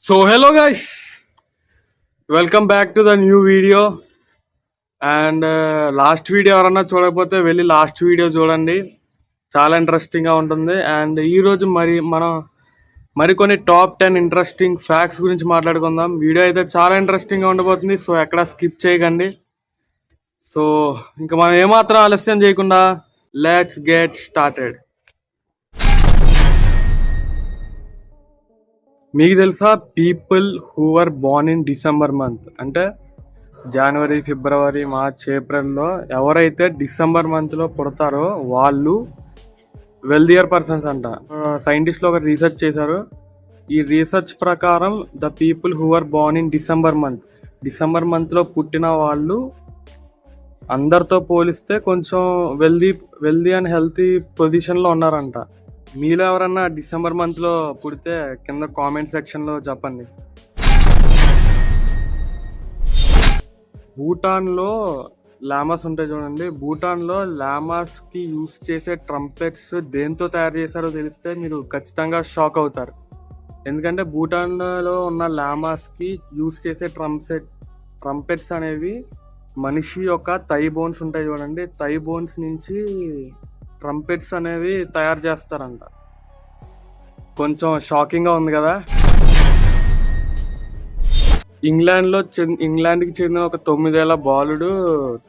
So hello guys, welcome back to the new video. And last video ఎవరన్నా చూడకపోతే వెళ్ళి last video చూడండి, చాలా ఇంట్రెస్టింగ్గా ఉంటుంది. అండ్ ఈరోజు మరికొన్ని టాప్ 10 ఇంట్రెస్టింగ్ ఫ్యాక్ట్స్ గురించి మాట్లాడుకుందాం. వీడియో అయితే చాలా ఇంట్రెస్టింగ్గా ఉండబోతుంది, సో ఎక్కడ స్కిప్ చేయకండి. సో ఇంకా మనం ఏమాత్రం ఆలస్యం చేయకుండా లెట్స్ గెట్ స్టార్టెడ్. మీకు తెలుసా, people who are born in December month అంటే జనవరి, ఫిబ్రవరి, మార్చ్, ఏప్రిల్లో ఎవరైతే డిసెంబర్ మంత్లో పుడతారో వాళ్ళు వెల్దియర్ పర్సన్స్ అంట. సైంటిస్ట్లో ఒక రీసెర్చ్ చేశారు. ఈ రీసెర్చ్ ప్రకారం the people who are born in December మంత్లో పుట్టిన వాళ్ళు అందరితో పోలిస్తే కొంచెం వెల్దీ అండ్ హెల్తీ పొజిషన్లో ఉన్నారంట. మీలో ఎవరన్నా డిసెంబర్ మంత్లో పుడితే కింద కామెంట్ సెక్షన్లో చెప్పండి. భూటాన్లో లామాస్ ఉంటాయి చూడండి. భూటాన్లో లామాస్కి యూస్ చేసే ట్రంపెట్స్ దేంతో తయారు చేశారో తెలిస్తే మీరు ఖచ్చితంగా షాక్ అవుతారు. ఎందుకంటే భూటాన్లో ఉన్న లామాస్కి యూస్ చేసే ట్రంపెట్స్ అనేవి మనిషి యొక్క థై బోన్స్ ఉంటాయి చూడండి. థై బోన్స్ నుంచి ట్రంపెట్స్ అనేవి తయారు చేస్తారంట. కొంచెం షాకింగ్గా ఉంది కదా. ఇంగ్లాండ్కి చెందిన ఒక 9 ఏళ్ల బాలుడు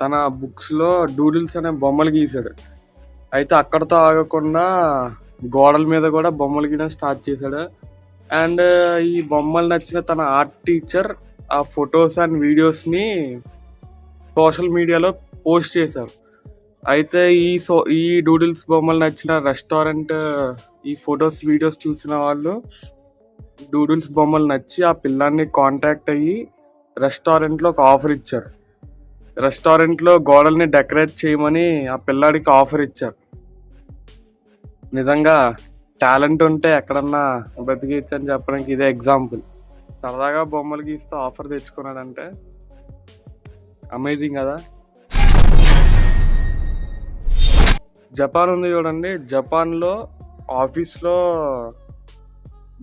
తన బుక్స్లో డూడిల్స్ అనే బొమ్మలు గీశాడు. అయితే అక్కడతో ఆగకుండా గోడల మీద కూడా బొమ్మలు గీయడం స్టార్ట్ చేశాడు. అండ్ ఈ బొమ్మలు నచ్చిన తన ఆర్ట్ టీచర్ ఆ ఫొటోస్ అండ్ వీడియోస్ని సోషల్ మీడియాలో పోస్ట్ చేశారు. అయితే ఈ డూడిల్స్ బొమ్మలు నచ్చిన రెస్టారెంట్ ఈ ఫొటోస్ వీడియోస్ చూసిన వాళ్ళు డూడిల్స్ బొమ్మలు నచ్చి ఆ పిల్లాన్ని కాంటాక్ట్ అయ్యి రెస్టారెంట్లో ఒక ఆఫర్ ఇచ్చారు. రెస్టారెంట్లో గోడల్ని డెకరేట్ చేయమని ఆ పిల్లాడికి ఆఫర్ ఇచ్చారు. నిజంగా టాలెంట్ ఉంటే ఎక్కడన్నా బతికిచ్చు అని చెప్పడానికి ఇదే ఎగ్జాంపుల్. సరదాగా బొమ్మలు గీస్తూ ఆఫర్ తెచ్చుకున్నాడంటే అమేజింగ్ కదా. జపాన్ ఉంది చూడండి. జపాన్లో ఆఫీస్లో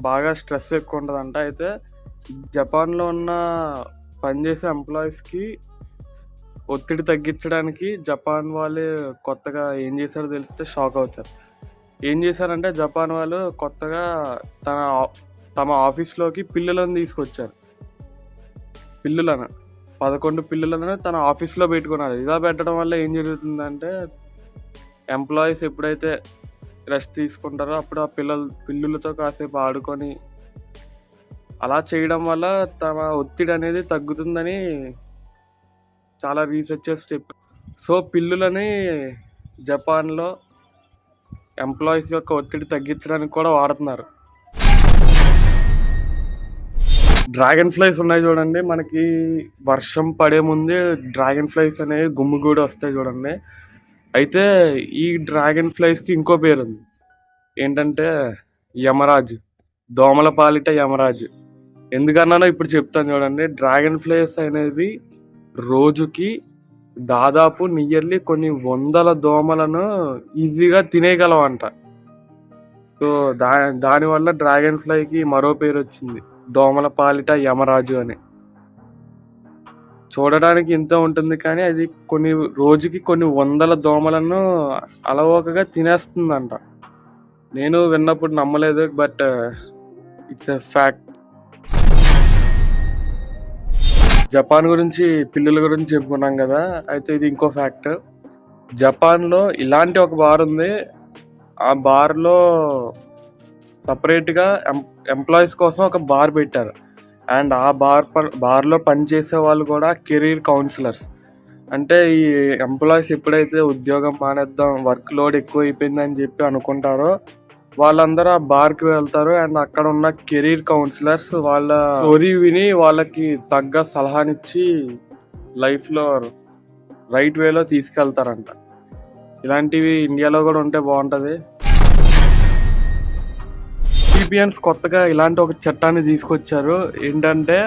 బాగా స్ట్రెస్ ఎక్కువ ఉంటుందంట. అయితే జపాన్లో ఉన్న పనిచేసే ఎంప్లాయీస్కి ఒత్తిడి తగ్గించడానికి జపాన్ వాళ్ళు కొత్తగా ఏం చేశారో తెలిస్తే షాక్ అవుతారు. ఏం చేశారంటే జపాన్ వాళ్ళు కొత్తగా తమ ఆఫీస్లోకి పిల్లులను తీసుకొచ్చారు. 11 పిల్లులను తన ఆఫీస్లో పెట్టుకున్నారు. ఇలా పెట్టడం వల్ల ఏం జరుగుతుందంటే ఎంప్లాయీస్ ఎప్పుడైతే రెస్ట్ తీసుకుంటారో అప్పుడు ఆ పిల్లులతో కాసేపు ఆడుకొని అలా చేయడం వల్ల తమ ఒత్తిడి అనేది తగ్గుతుందని చాలా రీసెర్చర్స్ చెప్పారు. సో పిల్లులని జపాన్లో ఎంప్లాయీస్ యొక్క ఒత్తిడి తగ్గించడానికి కూడా వాడుతున్నారు. డ్రాగన్ ఫ్లైస్ ఉన్నాయి చూడండి. మనకి వర్షం పడే ముందే డ్రాగన్ ఫ్లైస్ అనేవి గుమ్మిగూడి వస్తాయి చూడండి. అయితే ఈ డ్రాగన్ ఫ్లైస్కి ఇంకో పేరు ఉంది. ఏంటంటే యమరాజ్, దోమల పాలిట యమరాజ్. ఎందుకన్నానో ఇప్పుడు చెప్తాను చూడండి. డ్రాగన్ ఫ్లైస్ అనేవి రోజుకి దాదాపు నియర్లీ కొన్ని 100 దోమలను ఈజీగా తినేయగలవంట. సో దానివల్ల డ్రాగన్ ఫ్లైకి మరో పేరు వచ్చింది, దోమల పాలిట యమరాజు అని. చూడడానికి ఇంత ఉంటుంది కానీ అది రోజుకి కొన్ని 100 దోమలను అలవోకగా తినేస్తుందంట. నేను విన్నప్పుడు నమ్మలేదు, but it's a fact. Japan గురించి, పిల్లుల గురించి చెప్పుకున్నాం కదా. అయితే ఇది ఇంకో ఫ్యాక్ట్. జపాన్లో ఇలాంటి ఒక బార్ ఉంది. ఆ బార్లో సపరేట్గా ఎంప్లాయీస్ కోసం ఒక బార్ పెట్టారు. అండ్ ఆ బార్లో పనిచేసే వాళ్ళు కూడా కెరీర్ కౌన్సిలర్స్. అంటే ఈ ఎంప్లాయీస్ ఎప్పుడైతే ఉద్యోగం మానేద్దాం, వర్క్ లోడ్ ఎక్కువ అయిపోయిందని చెప్పి అనుకుంటారో వాళ్ళందరూ ఆ బార్కి వెళ్తారు. అండ్ అక్కడ ఉన్న కెరీర్ కౌన్సిలర్స్ వాళ్ళ స్టోరీ విని వాళ్ళకి తగ్గ సలహానిచ్చి లైఫ్లో రైట్ వేలో తీసుకెళ్తారంట. ఇలాంటివి ఇండియాలో కూడా ఉంటే బాగుంటుంది. ఫిలిపియన్స్ కొత్తగా ఇలాంటి ఒక చట్టాన్ని తీసుకొచ్చారు. ఏంటంటే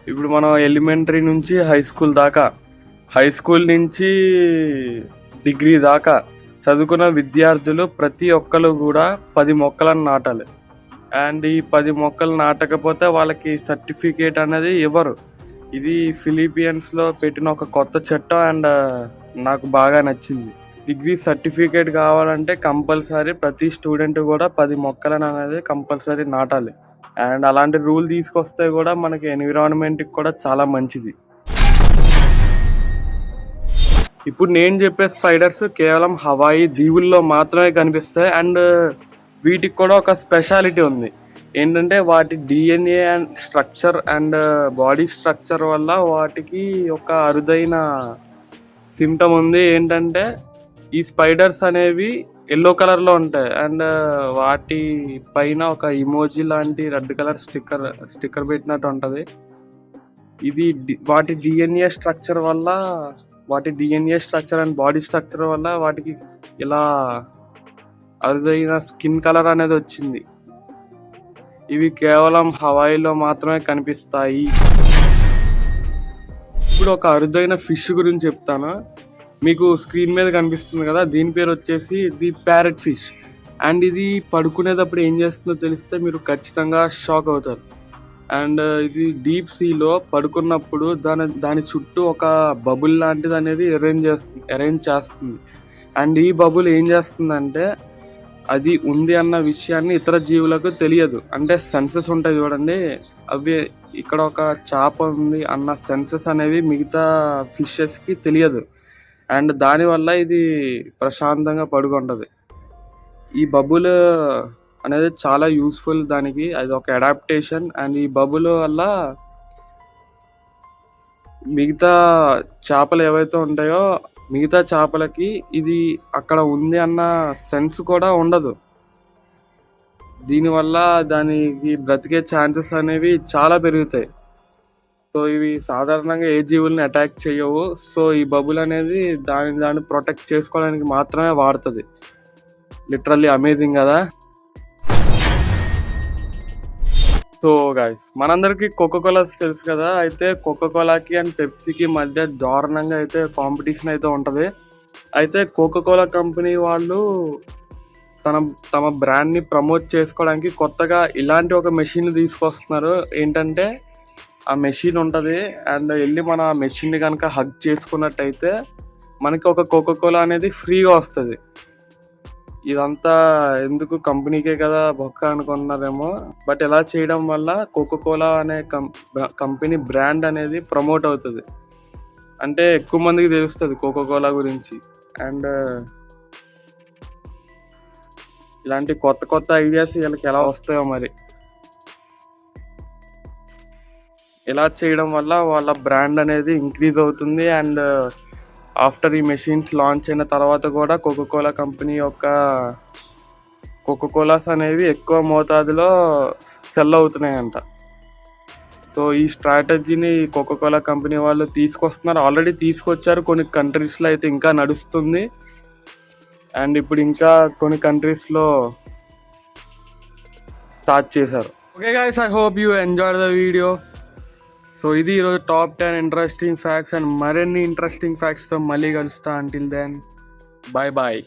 ఇప్పుడు మనం ఎలిమెంటరీ నుంచి హై స్కూల్ నుంచి డిగ్రీ దాకా చదువుకున్న విద్యార్థులు ప్రతి ఒక్కరు కూడా 10 మొక్కలను నాటాలి. అండ్ ఈ 10 మొక్కలు నాటకపోతే వాళ్ళకి సర్టిఫికేట్ అనేది ఇవ్వరు. ఇది ఫిలిపియన్స్లో పెట్టిన ఒక కొత్త చట్టం. అండ్ నాకు బాగా నచ్చింది. డిగ్రీ సర్టిఫికేట్ కావాలంటే కంపల్సరీ ప్రతి స్టూడెంట్ కూడా 10 మొక్కలను అనేది కంపల్సరీ నాటాలి. అండ్ అలాంటి రూల్ తీసుకొస్తే కూడా మనకి ఎన్విరాన్మెంట్కి కూడా చాలా మంచిది. ఇప్పుడు నేను చెప్పే స్పైడర్స్ కేవలం హవాయి దీవుల్లో మాత్రమే కనిపిస్తాయి. అండ్ వీటికి కూడా ఒక స్పెషాలిటీ ఉంది. ఏంటంటే వాటి DNA and structure and body structure వల్ల వాటికి ఒక అరుదైన సిమ్టమ్ ఉంది. ఏంటంటే ఈ స్పైడర్స్ అనేవి ఎల్లో కలర్లో ఉంటాయి. అండ్ వాటి పైన ఒక ఇమోజీ లాంటి రెడ్ కలర్ స్టిక్కర్ పెట్టినట్టు ఉంటుంది. ఇది వాటి DNA structure and body structure వల్ల వాటికి ఇలా అరుదైన స్కిన్ కలర్ అనేది వచ్చింది. ఇవి కేవలం హవాయిలో మాత్రమే కనిపిస్తాయి. ఇప్పుడు ఒక అరుదైన ఫిష్ గురించి చెప్తాను. మీకు స్క్రీన్ మీద కనిపిస్తుంది కదా, దీని పేరు వచ్చేసి ది ప్యారెట్ ఫిష్. అండ్ ఇది పడుకునేటప్పుడు ఏం చేస్తుందో తెలిస్తే మీరు ఖచ్చితంగా షాక్ అవుతారు. అండ్ ఇది డీప్ సీలో పడుకున్నప్పుడు దాని చుట్టూ ఒక బబుల్ లాంటిది అనేది అరేంజ్ చేస్తుంది. అండ్ ఈ బబుల్ ఏం చేస్తుందంటే అది ఉంది అన్న విషయాన్ని ఇతర జీవులకు తెలియదు. అంటే సెన్సెస్ ఉంటాయి చూడండి, అవి ఇక్కడ ఒక చేప ఉంది అన్న సెన్సెస్ అనేవి మిగతా ఫిషెస్కి తెలియదు. అండ్ దానివల్ల ఇది ప్రశాంతంగా పడుకుంటుంది. ఈ బబుల్ అనేది చాలా యూస్ఫుల్ దానికి, అది ఒక అడాప్టేషన్. అండ్ ఈ బబుల్ వల్ల మిగతా చేపలు ఏవైతే ఉంటాయో మిగతా చేపలకి ఇది అక్కడ ఉంది అన్న సెన్స్ కూడా ఉండదు. దీనివల్ల దానికి బ్రతికే ఛాన్సెస్ అనేవి చాలా పెరుగుతాయి. సో ఇవి సాధారణంగా ఏ జీవుల్ని అటాక్ చేయవు. సో ఈ బబుల్ అనేది దాన్ని ప్రొటెక్ట్ చేసుకోవడానికి మాత్రమే వాడుతుంది. లిటరల్లీ అమేజింగ్ కదా. సో గైస్, మనందరికీ కోకోకోలా తెలుసు కదా. అయితే కోకోకోలాకి అండ్ పెప్సీకి మధ్య దారుణంగా అయితే కాంపిటీషన్ అయితే ఉంటుంది. అయితే కోకోకోలా కంపెనీ వాళ్ళు తమ బ్రాండ్ని ప్రమోట్ చేసుకోవడానికి కొత్తగా ఇలాంటి ఒక మెషిన్ తీసుకొస్తున్నారు. ఏంటంటే ఆ మెషిన్ ఉంటుంది. అండ్ వెళ్ళి మన ఆ మెషిన్ని కనుక హగ్ చేసుకున్నట్టయితే మనకి ఒక కోకోకోలా అనేది ఫ్రీగా వస్తుంది. ఇదంతా ఎందుకు, కంపెనీకే కదా బొక్క అనుకున్నారేమో. బట్ ఇలా చేయడం వల్ల కోకోకోలా అనే కంపెనీ బ్రాండ్ అనేది ప్రమోట్ అవుతుంది. అంటే ఎక్కువ మందికి తెలుస్తుంది కోకోకోలా గురించి. అండ్ ఇలాంటి కొత్త కొత్త ఐడియాస్ వీళ్ళకి ఎలా వస్తాయో మరి. ఇలా చేయడం వల్ల వాళ్ళ బ్రాండ్ అనేది ఇంక్రీజ్ అవుతుంది. అండ్ ఆఫ్టర్ ఈ మెషిన్స్ లాంచ్ అయిన తర్వాత కూడా కోకోకోలా కంపెనీ యొక్క కోకోకోలాస్ అనేవి ఎక్కువ మోతాదులో సెల్ అవుతున్నాయంట. సో ఈ స్ట్రాటజీని కోకోకోలా కంపెనీ వాళ్ళు తీసుకొస్తున్నారు. ఆల్రెడీ తీసుకొచ్చారు, కొన్ని కంట్రీస్లో అయితే ఇంకా నడుస్తుంది. అండ్ ఇప్పుడు ఇంకా కొన్ని కంట్రీస్లో స్టార్ట్ చేశారు. Okay guys, I hope you enjoyed the video. So ఇది ఈరోజు టాప్ 10 ఇంట్రెస్టింగ్ ఫ్యాక్ట్స్. అండ్ మరిన్ని ఇంట్రెస్టింగ్ ఫ్యాక్ట్స్తో మళ్ళీ కలుస్తా. Until then, bye bye.